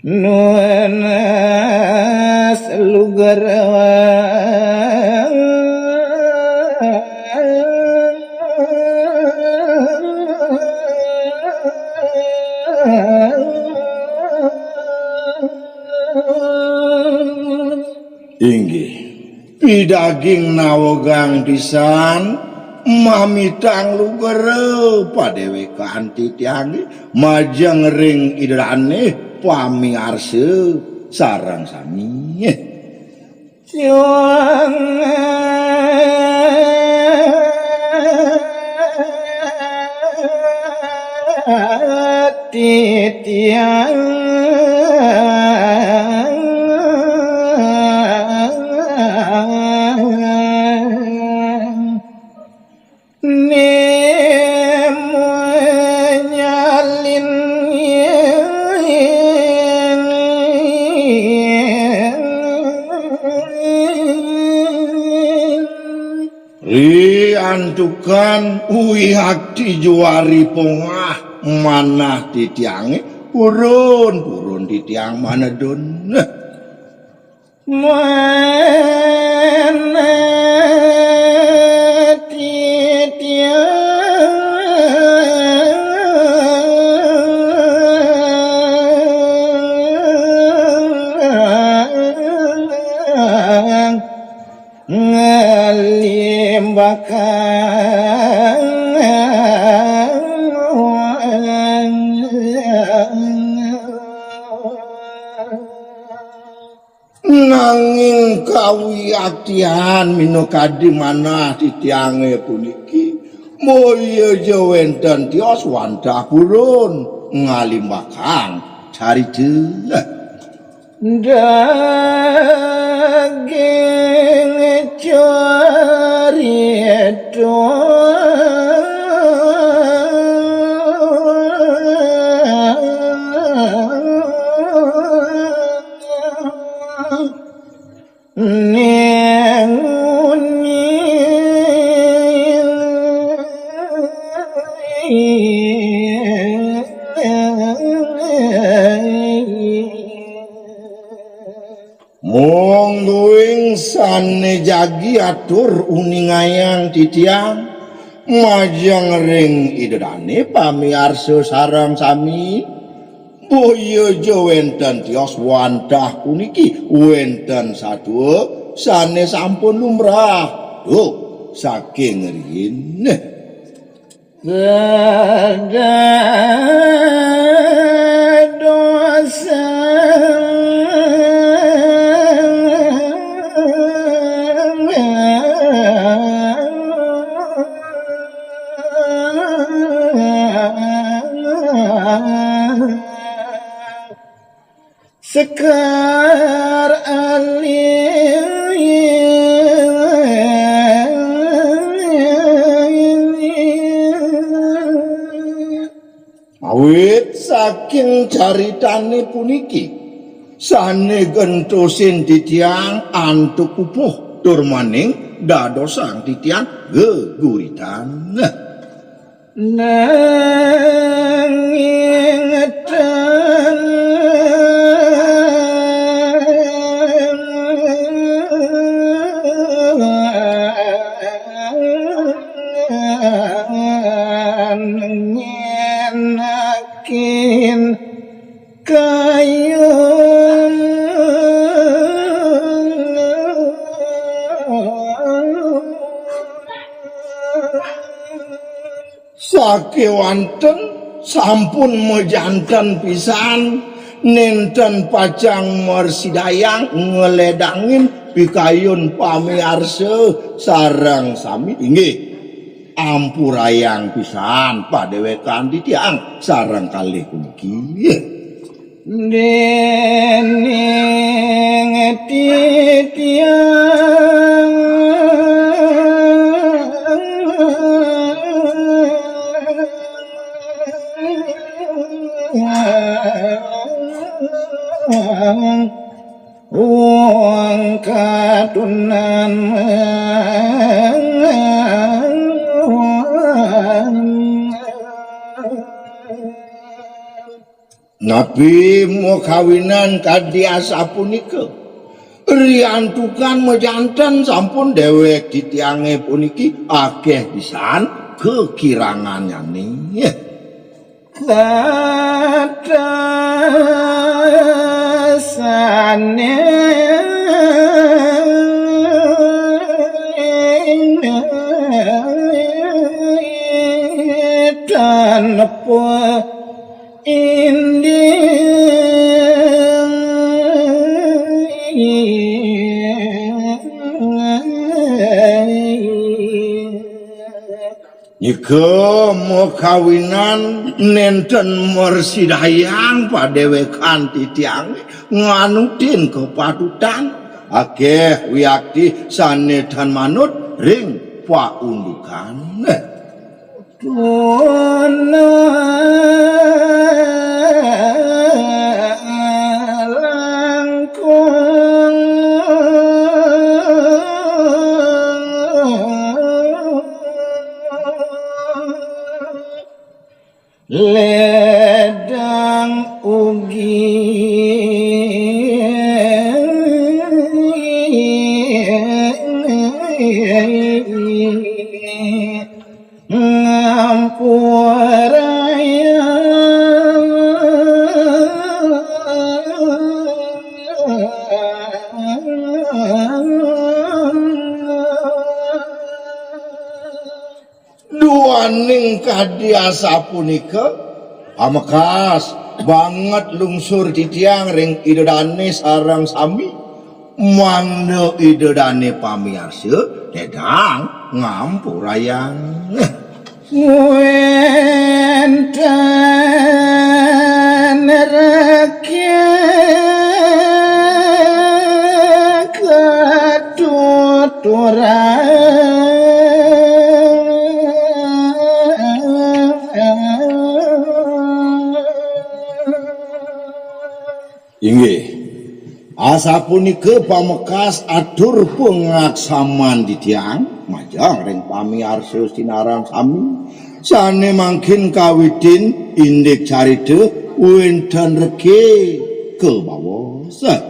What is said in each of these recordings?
nuanas lugarawa inggih pidaging nawogang pisan mamitang lugere padewe kanthi tiange majeng ring idrane pamiarsa sareng sami juang titiang antukan uwi hati juari pongah manah titiange purun titiang manedun mana titiang ngalim bakang nanging kawiatian minokadi manah titiange puniki moyo jawenten tios wandah purun ngalim bakang cari jelah daging carito monggoing sane jagi atur uningayang titiang majang ring idrane pamiarsa sareng sami boyo wenten tios wandah puniki wenten sadua sane sampun lumrah saking riyin dosa sekar awit saking caritane puniki sane gentosin titiang antuk pupuh tur maning dadosang titiang geguritan nanging nyenakin kayu sakewanten sampun mejanten pisan nenten pajang mersidayang ngeledangin pikayun pamiarsa sareng sami inggih ampurayang pisan padewekan titiang sareng kalih puniki dening titiang Nabi mau kawinan kadiasa punika riantukan mejanten sampun dewek ditiange puniki akeh pisan kekirangannya nih kadasane tanpa Jika mau kawinan nenten mersidayang padewekan titiang nganutin kepatutan akeh wiakti sanetan manut ring paundukan ledang ugi ngampuraya duaning kadiasa punika pamekas banget lungsur titiang ring idodane sarang sami mangno idodane pamiarsa dedang ngampurayang wenten rakyat ketuturan inggih asa punika pamekas atur pengaksaman ditiang majang ring pamiarsa sinarang sami sane mangkin kawidin indik carita wenten reke kebawosa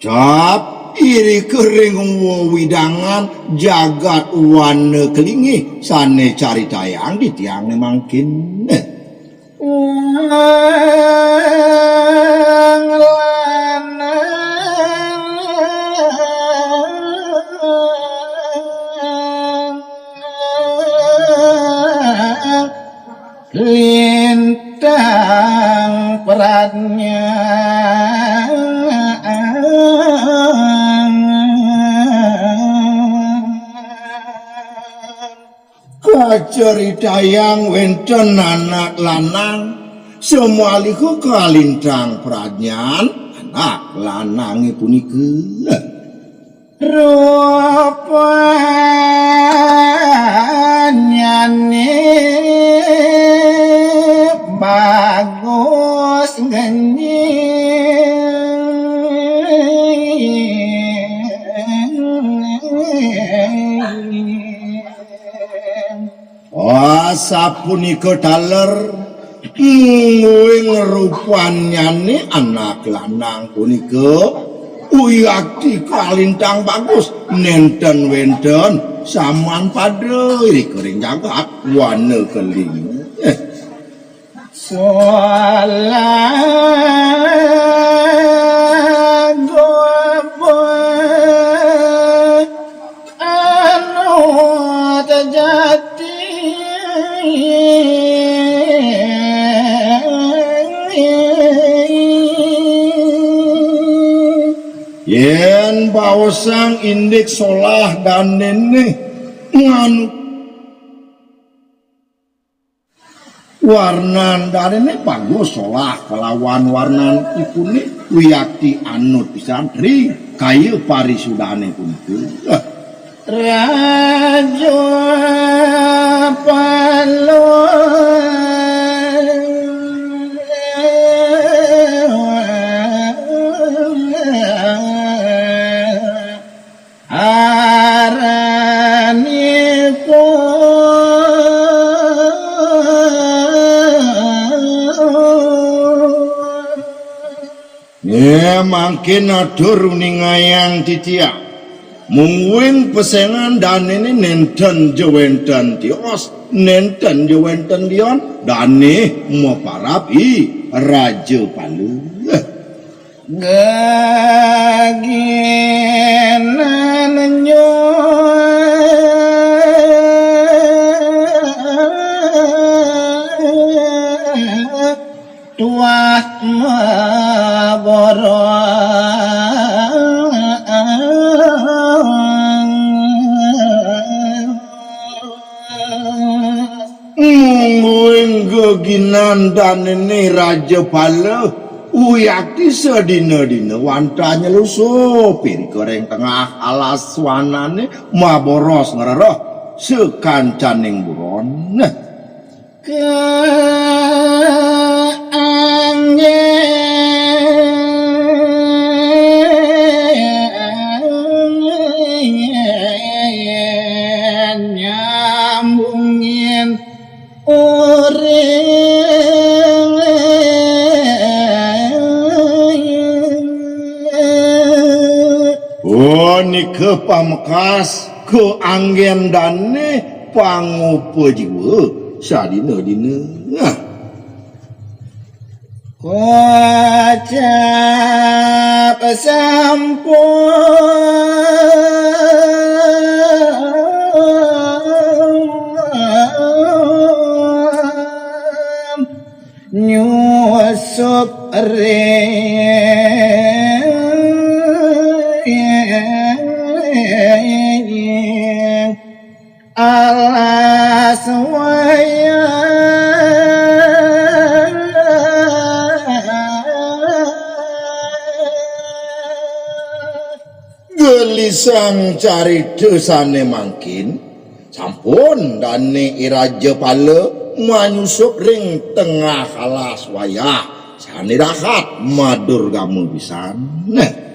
Ucap iri kering widangan jagat wana kelingi sane caritayang ditiang mangkin lintang perannya kaceritayang wenten anak lanang semualiku kalintang peranyan anak lanangi punika rupanya bagus sapunika taler nguing rupanyane anak lanang punika uyakti kalintang bagus nenten wenten saman padha iri kering jagat wana keling yen bawasang indik solah dan nenek nganut warnan darene bagus solah kelawan warnan ipune wiyakti anut pisan ri kayu parisudane punika. Raja Makin adur ningayang titia mungwing pesengan danene nenten jewenten tios nenten jewenten dion dane maparapi Raja Palu gaginan nyo tuah maboro geginan dan ini Raja Palu uyaki sedina-dina wantanya lusupin goreng tengah alas wanane maboros ngeroh sekancaning buron nyambungin ke pamkas ke anggen dane pangupa jiwa sadina-dina kocap sampun nyusup alas waya gelisang cari desane mangkin sampun dane Raja Palu manyusup ring tengah alas wayah sanirahat madur gamu pisan